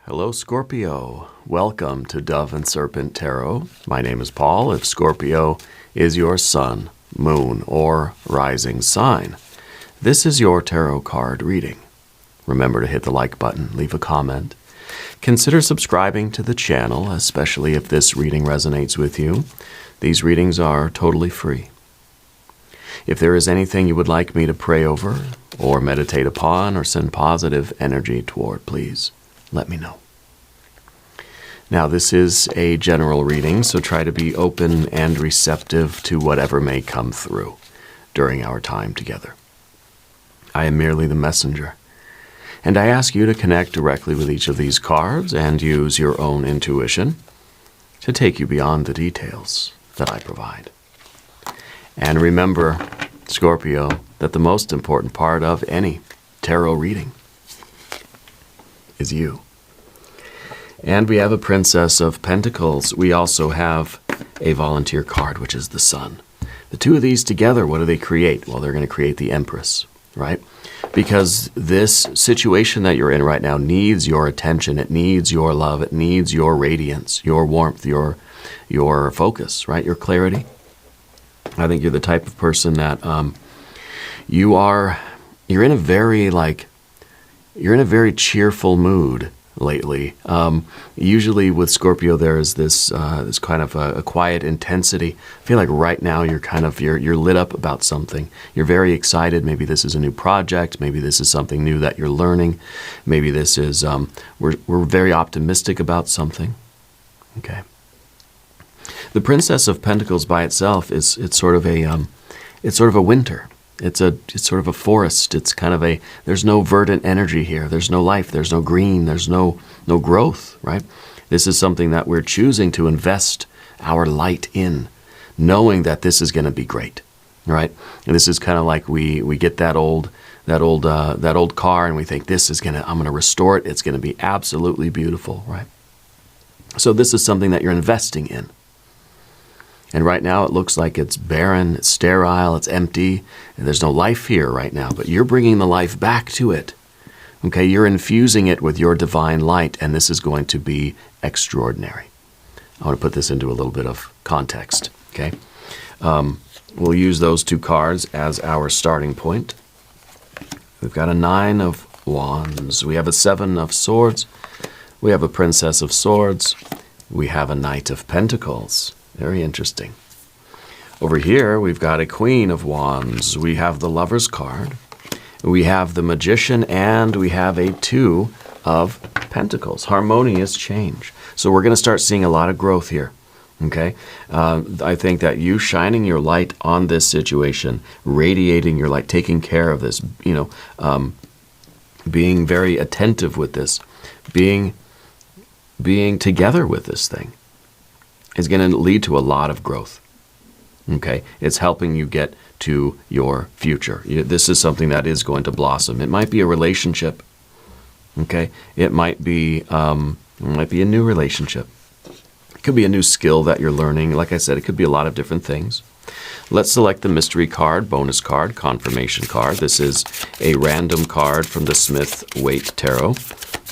Hello, Scorpio. Welcome to Dove and Serpent Tarot. My name is Paul. If Scorpio is your sun, moon, or rising sign, this is your tarot card reading. Remember to hit the like button, leave a comment. Consider subscribing to the channel, especially if this reading resonates with you. These readings are totally free. If there is anything you would like me to pray over, or meditate upon, or send positive energy toward, please let me know. Now, this is a general reading, so try to be open and receptive to whatever may come through during our time together. I am merely the messenger, and I ask you to connect directly with each of these cards and use your own intuition to take you beyond the details that I provide. And remember, Scorpio, that the most important part of any tarot reading is you. And we have a Princess of Pentacles. We also have a volunteer card, which is the Sun. The two of these together, what do they create? Well, they're going to create the Empress, right? Because this situation that you're in right now needs your attention. It needs your love. It needs your radiance, your warmth, your focus, right? Your clarity. I think you're the type of person that you're in a very cheerful mood lately. Usually with Scorpio, there is this kind of a quiet intensity. I feel like right now you're lit up about something. You're very excited. Maybe this is a new project. Maybe this is something new that you're learning. Maybe this is we're very optimistic about something. Okay. The Princess of Pentacles by itself it's sort of a winter. It's sort of a forest. It's kind of there's no verdant energy here. There's no life. There's no green. There's no growth, right? This is something that we're choosing to invest our light in, knowing that this is going to be great, right? And this is kind of like we get that old car and we think I'm going to restore it. It's going to be absolutely beautiful, right? So this is something that you're investing in. And right now it looks like it's barren, it's sterile, it's empty, and there's no life here right now. But you're bringing the life back to it. Okay, you're infusing it with your divine light, and this is going to be extraordinary. I want to put this into a little bit of context, okay? We'll use those two cards as our starting point. We've got a 9 of Wands. We have a 7 of Swords. We have a Princess of Swords. We have a Knight of Pentacles. Very interesting. Over here, we've got a Queen of Wands. We have the Lover's card. We have the Magician, and we have a 2 of Pentacles. Harmonious change. So we're going to start seeing a lot of growth here. Okay? I think that you shining your light on this situation, radiating your light, taking care of this, being very attentive with this, being together with this thing, is going to lead to a lot of growth. Okay? It's helping you get to your future. This is something that is going to blossom. It might be a relationship. Okay? It might be a new relationship. It could be a new skill that you're learning. Like I said, it could be a lot of different things. Let's select the mystery card, bonus card, confirmation card. This is a random card from the Smith-Waite Tarot.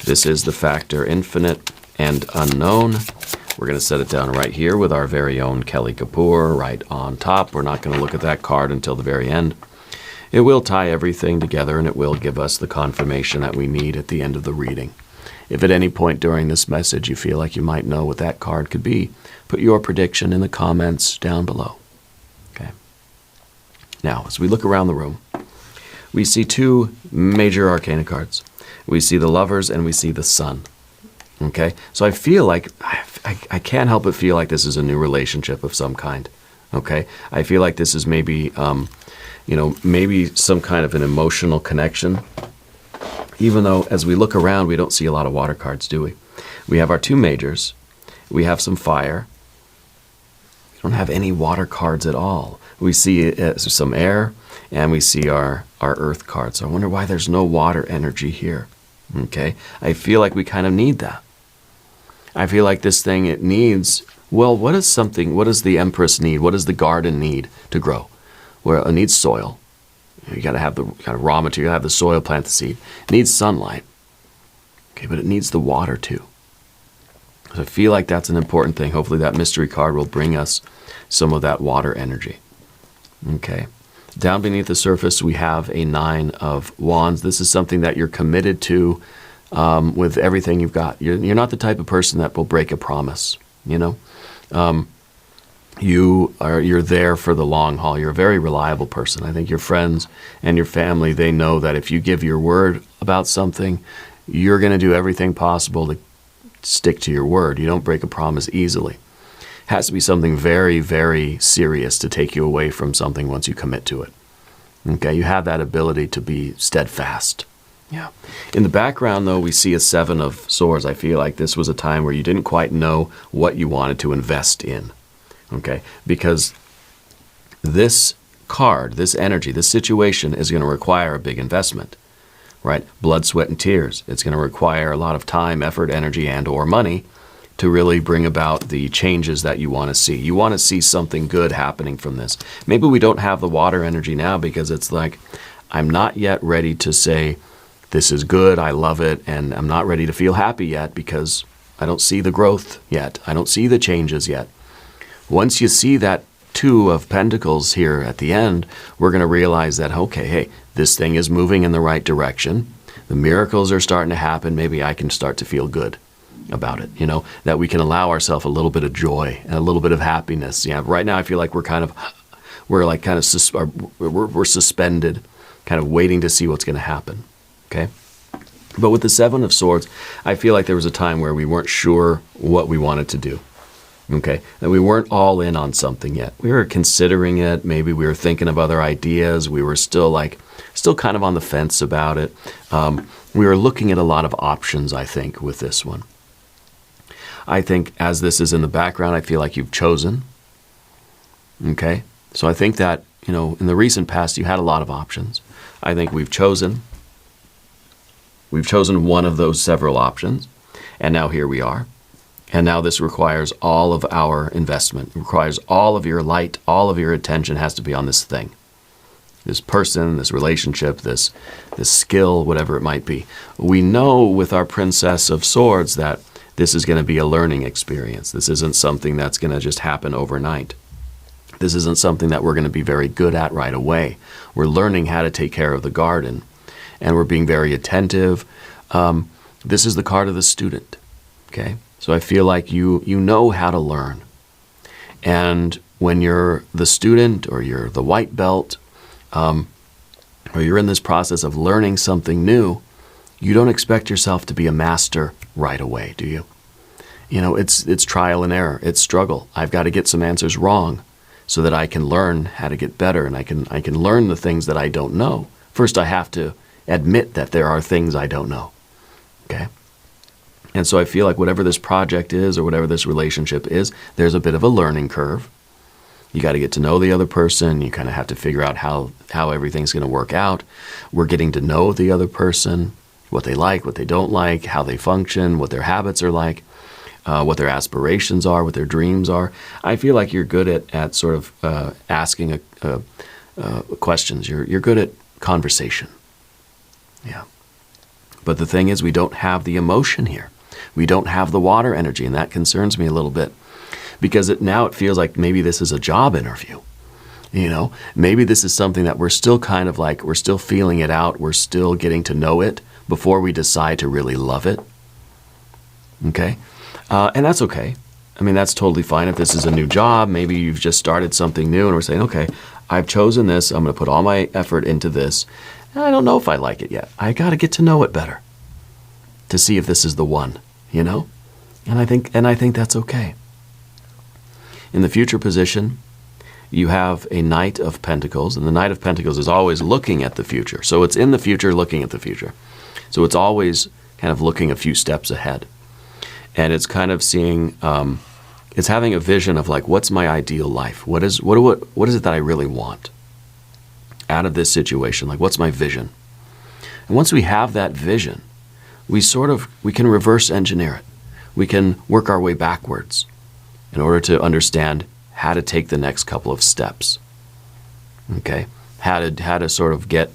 This is the factor infinite and unknown. We're going to set it down right here with our very own Kelly Kapoor right on top. We're not going to look at that card until the very end. It will tie everything together, and it will give us the confirmation that we need at the end of the reading. If at any point during this message you feel like you might know what that card could be, put your prediction in the comments down below. Okay. Now, as we look around the room, we see 2 major arcana cards. We see the Lovers and we see the Sun. Okay, so I feel like, I can't help but feel like this is a new relationship of some kind. Okay, I feel like this is maybe, maybe some kind of an emotional connection. Even though as we look around, we don't see a lot of water cards, do we? We have our 2 majors. We have some fire. We don't have any water cards at all. We see some air, and we see our earth cards. So I wonder why there's no water energy here. Okay, I feel like we kind of need that. I feel like this thing, it needs, well, what does the Empress need? What does the garden need to grow? Well, it needs soil. You got to have the kind of raw material, have the soil, plant the seed. It needs sunlight. Okay, but it needs the water too. So I feel like that's an important thing. Hopefully that mystery card will bring us some of that water energy. Okay. Down beneath the surface, we have a 9 of Wands. This is something that you're committed to with everything you've got. You're not the type of person that will break a promise, you know. You're there for the long haul. You're a very reliable person. I think your friends and your family, they know that if you give your word about something, you're going to do everything possible to stick to your word. You don't break a promise easily. Has to be something very, very serious to take you away from something once you commit to it. Okay, you have that ability to be steadfast. Yeah. In the background, though, we see a 7 of Swords. I feel like this was a time where you didn't quite know what you wanted to invest in. Okay, because this card, this energy, this situation is going to require a big investment, right? Blood, sweat, and tears. It's going to require a lot of time, effort, energy, and or money to really bring about the changes that you want to see. You want to see something good happening from this. Maybe we don't have the water energy now because it's like, I'm not yet ready to say, this is good, I love it, and I'm not ready to feel happy yet because I don't see the growth yet. I don't see the changes yet. Once you see that 2 of Pentacles here at the end, we're going to realize that, okay, hey, this thing is moving in the right direction. The miracles are starting to happen. Maybe I can start to feel good about it, you know, that we can allow ourselves a little bit of joy and a little bit of happiness. Yeah, right now I feel like we're suspended, kind of waiting to see what's going to happen. Okay? But with the 7 of Swords, I feel like there was a time where we weren't sure what we wanted to do. Okay? That we weren't all in on something yet. We were considering it. Maybe we were thinking of other ideas. We were still kind of on the fence about it. We were looking at a lot of options, I think, with this one. I think as this is in the background, I feel like you've chosen. Okay? So I think that, you know, in the recent past, you had a lot of options. I think we've chosen. We've chosen one of those several options, and now here we are. And now this requires all of our investment. It requires all of your light, all of your attention has to be on this thing. This person, this relationship, this skill, whatever it might be. We know with our Princess of Swords that this is going to be a learning experience. This isn't something that's going to just happen overnight. This isn't something that we're going to be very good at right away. We're learning how to take care of the garden. And we're being very attentive. This is the card of the student, okay? So I feel like you know how to learn. And when you're the student or you're the white belt, or you're in this process of learning something new, you don't expect yourself to be a master right away, do you? You know, it's trial and error. It's struggle. I've got to get some answers wrong so that I can learn how to get better and I can learn the things that I don't know. First, I have to admit that there are things I don't know, okay? And so I feel like whatever this project is or whatever this relationship is, there's a bit of a learning curve. You got to get to know the other person. You kind of have to figure out how everything's going to work out. We're getting to know the other person, what they like, what they don't like, how they function, what their habits are like, what their aspirations are, what their dreams are. I feel like you're good at sort of asking questions. You're good at conversation. Yeah. But the thing is, we don't have the emotion here. We don't have the water energy, and that concerns me a little bit. Because now it feels like maybe this is a job interview. You know, maybe this is something that we're still kind of like, we're still feeling it out. We're still getting to know it before we decide to really love it. Okay? And that's okay. I mean, that's totally fine. If this is a new job, maybe you've just started something new and we're saying, okay, I've chosen this. I'm going to put all my effort into this. I don't know if I like it yet. I got to get to know it better to see if this is the one, you know? And I think that's okay. In the future position, you have a Knight of Pentacles, and the Knight of Pentacles is always looking at the future. So it's in the future, looking at the future. So it's always kind of looking a few steps ahead. And it's kind of seeing, it's having a vision of like, what's my ideal life? What is it that I really want out of this situation? Like, what's my vision? And once we have that vision, we can reverse engineer it. We can work our way backwards in order to understand how to take the next couple of steps. Okay? How to sort of get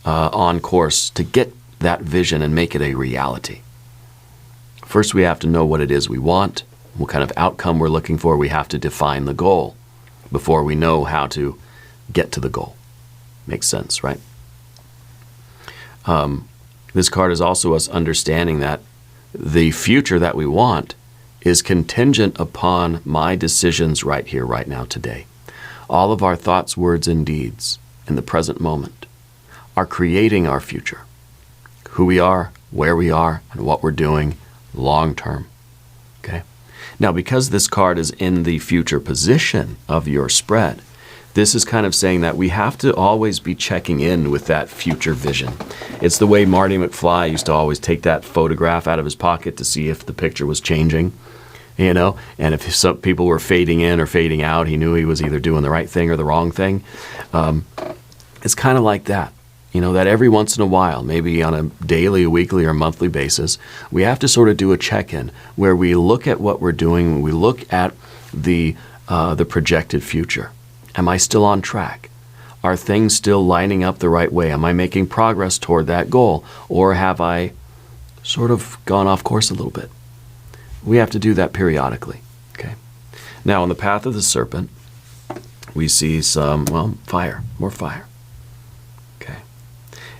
on course to get that vision and make it a reality. First, we have to know what it is we want, what kind of outcome we're looking for. We have to define the goal before we know how to get to the goal. Makes sense, right? This card is also us understanding that the future that we want is contingent upon my decisions right here, right now, today. All of our thoughts, words, and deeds in the present moment are creating our future. Who we are, where we are, and what we're doing long term. Okay? Now, because this card is in the future position of your spread, this is kind of saying that we have to always be checking in with that future vision. It's the way Marty McFly used to always take that photograph out of his pocket to see if the picture was changing, you know, and if some people were fading in or fading out, he knew he was either doing the right thing or the wrong thing. It's kind of like that, you know, that every once in a while, maybe on a daily, a weekly, or monthly basis, we have to sort of do a check-in where we look at what we're doing, we look at the projected future. Am I still on track? Are things still lining up the right way? Am I making progress toward that goal? Or have I sort of gone off course a little bit? We have to do that periodically. Okay. Now, on the path of the serpent, we see some, well, fire, more fire. Okay.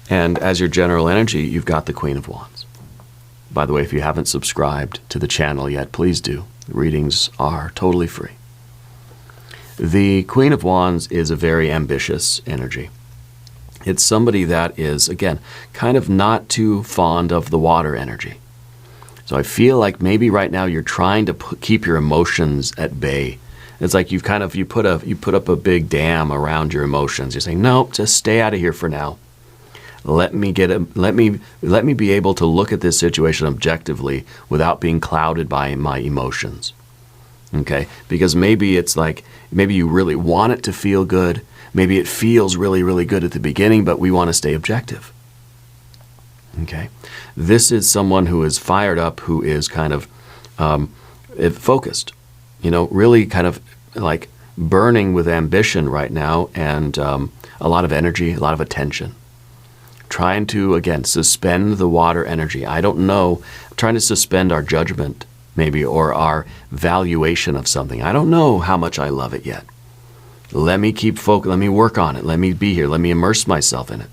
And as your general energy, you've got the Queen of Wands. By the way, if you haven't subscribed to the channel yet, please do. The readings are totally free. The Queen of Wands is a very ambitious energy. It's somebody that is, again, kind of not too fond of the water energy. So I feel like maybe right now you're trying to keep your emotions at bay. It's like you put up a big dam around your emotions. You're saying, nope, just stay out of here for now. Let me be able to look at this situation objectively without being clouded by my emotions. Okay, because maybe it's like, maybe you really want it to feel good. Maybe it feels really, really good at the beginning, but we want to stay objective. Okay, this is someone who is fired up, who is kind of focused, you know, really kind of like burning with ambition right now, and a lot of energy, a lot of attention. Trying to, again, suspend the water energy. I don't know, trying to suspend our judgment, maybe, or our valuation of something. I don't know how much I love it yet. Let me keep focused. Let me work on it. Let me be here. Let me immerse myself in it.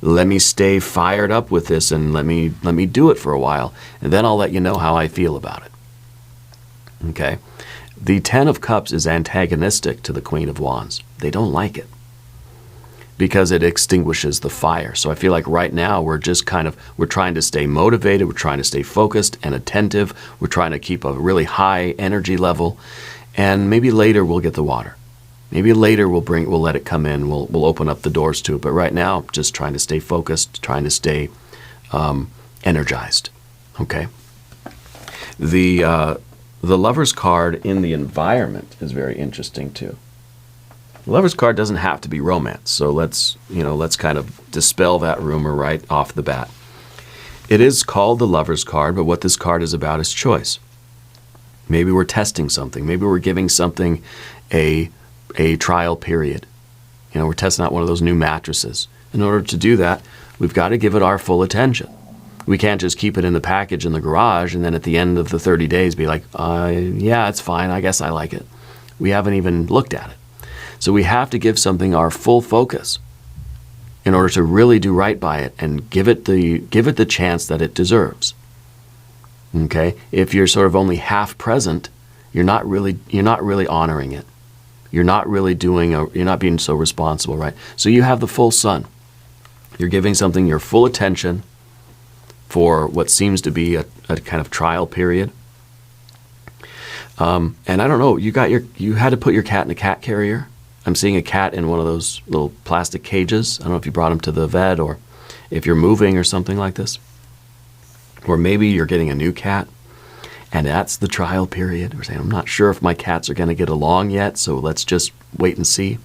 Let me stay fired up with this, and let me do it for a while, and then I'll let you know how I feel about it. Okay? The Ten of Cups is antagonistic to the Queen of Wands. They don't like it because it extinguishes the fire. So I feel like right now we're just we're trying to stay motivated, we're trying to stay focused and attentive, we're trying to keep a really high energy level, and maybe later we'll get the water. Maybe later we'll let it come in, we'll open up the doors to it, but right now just trying to stay focused, trying to stay energized. Okay? The Lover's card in the environment is very interesting too. The Lover's card doesn't have to be romance, so let's kind of dispel that rumor right off the bat. It is called the Lover's card, but what this card is about is choice. Maybe we're testing something. Maybe we're giving something a trial period. You know, we're testing out one of those new mattresses. In order to do that, we've got to give it our full attention. We can't just keep it in the package in the garage and then at the end of the 30 days be like, yeah, it's fine. I guess I like it. We haven't even looked at it. So we have to give something our full focus in order to really do right by it and give it the chance that it deserves. Okay? If you're sort of only half present, you're not really honoring it. You're not really you're not being so responsible, right? So you have the full sun. You're giving something your full attention for what seems to be a kind of trial period. And I don't know, you had to put your cat in a cat carrier. I'm seeing a cat in one of those little plastic cages. I don't know if you brought him to the vet or if you're moving or something like this. Or maybe you're getting a new cat, and that's the trial period. We're saying, I'm not sure if my cats are going to get along yet, so let's just wait and see.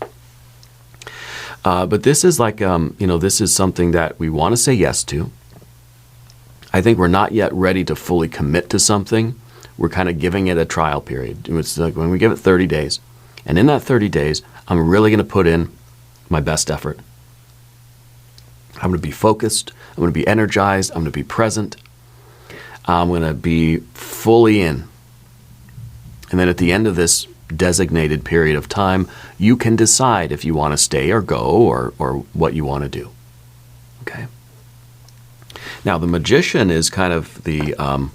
But this is like, this is something that we want to say yes to. I think we're not yet ready to fully commit to something. We're kind of giving it a trial period. It's like when we give it 30 days. And in that 30 days, I'm really going to put in my best effort. I'm going to be focused. I'm going to be energized. I'm going to be present. I'm going to be fully in. And then at the end of this designated period of time, you can decide if you want to stay or go, or what you want to do. Okay. Now the Magician is kind of the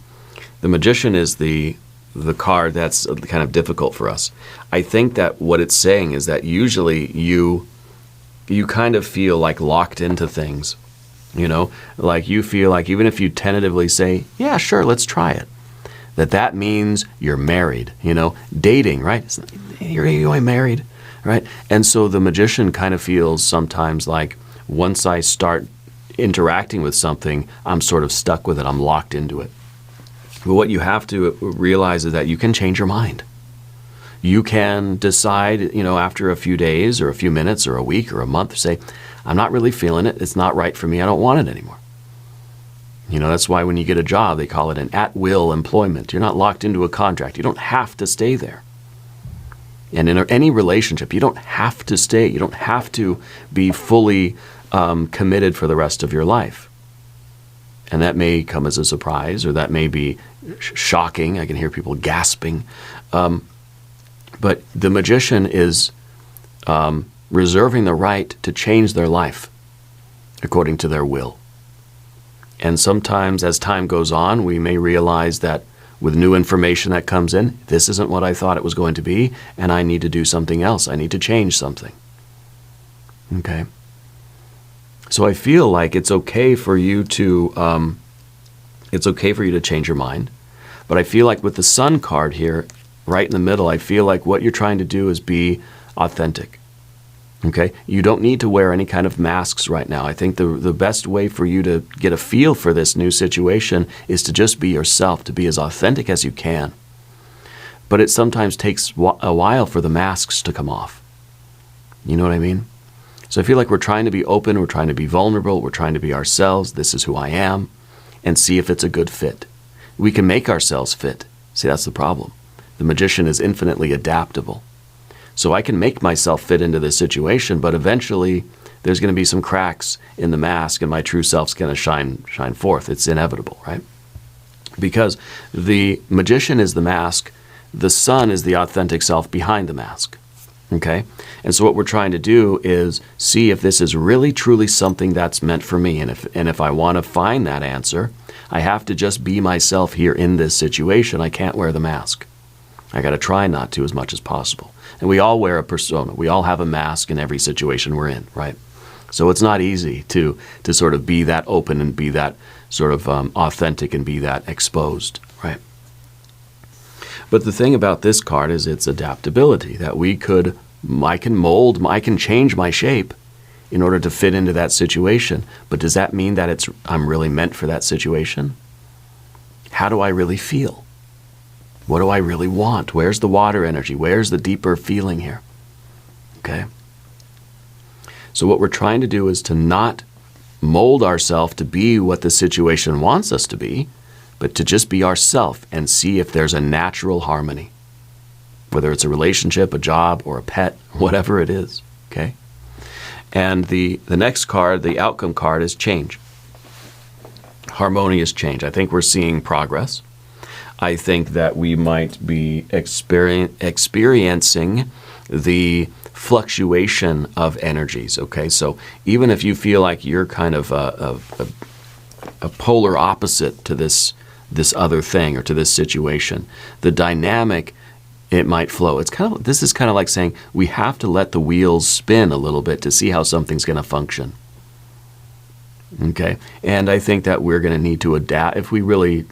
Magician is the card that's kind of difficult for us. I think that what it's saying is that usually you kind of feel like locked into things. You know, like you feel like even if you tentatively say, yeah, sure, let's try it, that means you're married, you know, dating, right? You're going married, right? And so the Magician kind of feels sometimes like once I start interacting with something, I'm sort of stuck with it. I'm locked into it. But what you have to realize is that you can change your mind. You can decide, you know, after a few days or a few minutes or a week or a month, say, I'm not really feeling it. It's not right for me. I don't want it anymore. You know, that's why when you get a job, they call it an at-will employment. You're not locked into a contract. You don't have to stay there. And in any relationship, you don't have to stay. You don't have to be fully committed for the rest of your life. And that may come as a surprise, or that may be shocking. I can hear people gasping. But the Magician is reserving the right to change their life according to their will. And sometimes as time goes on, we may realize that with new information that comes in, this isn't what I thought it was going to be, and I need to do something else. I need to change something. Okay? So I feel like it's okay for you to change your mind. But I feel like with the Sun card here, right in the middle, I feel like what you're trying to do is be authentic. Okay? You don't need to wear any kind of masks right now. I think the best way for you to get a feel for this new situation is to just be yourself, to be as authentic as you can. But it sometimes takes a while for the masks to come off. You know what I mean? So I feel like we're trying to be open, we're trying to be vulnerable, we're trying to be ourselves, this is who I am, and see if it's a good fit. We can make ourselves fit. See, that's the problem. The Magician is infinitely adaptable. So I can make myself fit into this situation, but eventually there's going to be some cracks in the mask and my true self's going to shine forth. It's inevitable, right? Because the Magician is the mask, the Sun is the authentic self behind the mask. Okay? And so what we're trying to do is see if this is really truly something that's meant for me. And if I want to find that answer, I have to just be myself here in this situation. I can't wear the mask. I got to try not to as much as possible. And we all wear a persona. We all have a mask in every situation we're in, right? So it's not easy to sort of be that open and be that sort of authentic and be that exposed, right? But the thing about this card is its adaptability, that I can change my shape in order to fit into that situation. But does that mean that I'm really meant for that situation? How do I really feel? What do I really want? Where's the water energy? Where's the deeper feeling here? Okay? So what we're trying to do is to not mold ourselves to be what the situation wants us to be, but to just be ourselves and see if there's a natural harmony. Whether it's a relationship, a job, or a pet, whatever it is. Okay? And the next card, the outcome card, is change. Harmonious change. I think we're seeing progress. I think that we might be experiencing the fluctuation of energies, okay? So even if you feel like you're kind of a polar opposite to this other thing or to this situation, the dynamic, it might flow. This is kind of like saying we have to let the wheels spin a little bit to see how something's going to function. Okay? And I think that we're going to need to adapt if we really,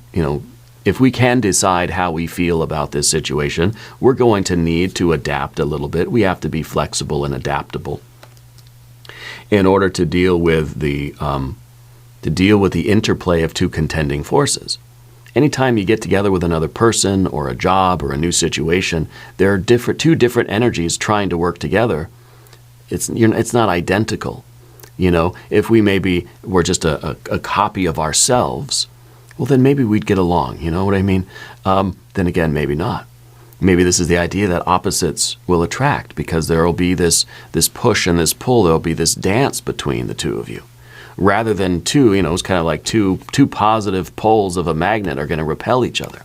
if we can decide how we feel about this situation, we're going to need to adapt a little bit. We have to be flexible and adaptable in order to deal with the interplay of two contending forces. Anytime you get together with another person or a job or a new situation, there are two different energies trying to work together. It's not identical. If we're just a copy of ourselves, well, then maybe we'd get along, you know what I mean? Then again, maybe not. Maybe this is the idea that opposites will attract because there will be this push and this pull. There will be this dance between the two of you. rather than two, it's kind of like two positive poles of a magnet are going to repel each other.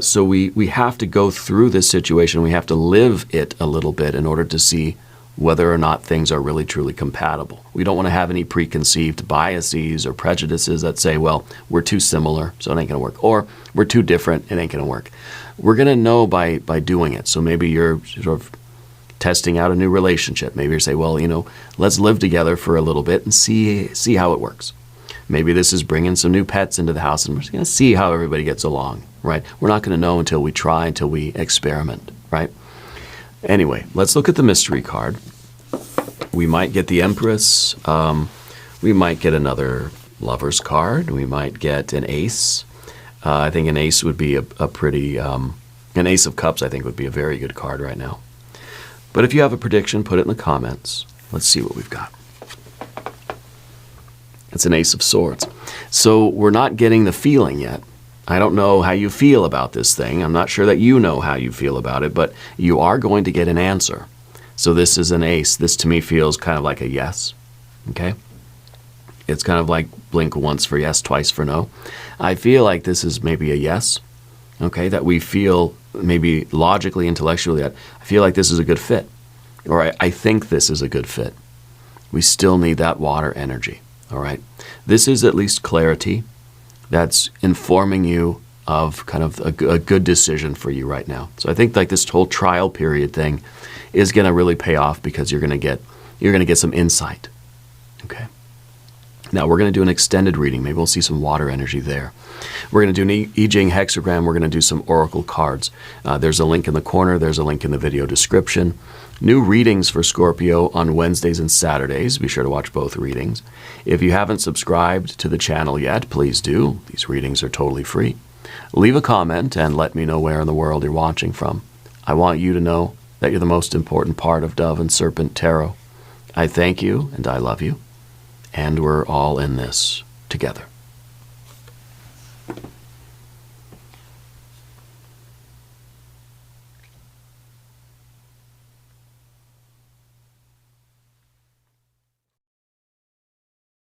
So we have to go through this situation. We have to live it a little bit in order to see whether or not things are really truly compatible. We don't want to have any preconceived biases or prejudices that say, well, we're too similar, so it ain't going to work. Or we're too different, it ain't going to work. We're going to know by doing it. So maybe you're sort of testing out a new relationship. Maybe you say, well, let's live together for a little bit and see how it works. Maybe this is bringing some new pets into the house, and we're just going to see how everybody gets along, right? We're not going to know until we try, until we experiment, right? Anyway, let's look at the mystery card. We might get the Empress. We might get another Lover's card. We might get an Ace. I think an Ace would be a pretty... an Ace of Cups, I think, would be a very good card right now. But if you have a prediction, put it in the comments. Let's see what we've got. It's an Ace of Swords. So we're not getting the feeling yet. I don't know how you feel about this thing. I'm not sure that you know how you feel about it, but you are going to get an answer. So this is an ace. This to me feels kind of like a yes. Okay? It's kind of like blink once for yes, twice for no. I feel like this is maybe a yes. Okay? That we feel maybe logically, intellectually, that I feel like this is a good fit. Or I think this is a good fit. We still need that water energy. All right? This is at least clarity. That's informing you of kind of a good decision for you right now. So I think like this whole trial period thing is going to really pay off because you're going to get some insight. Okay. Now we're going to do an extended reading. Maybe we'll see some water energy there. We're going to do an I Ching hexagram. We're going to do some oracle cards. There's a link in the corner. There's a link in the video description. New readings for Scorpio on Wednesdays and Saturdays. Be sure to watch both readings. If you haven't subscribed to the channel yet, please do. These readings are totally free. Leave a comment and let me know where in the world you're watching from. I want you to know that you're the most important part of Dove and Serpent Tarot. I thank you and I love you. And we're all in this together.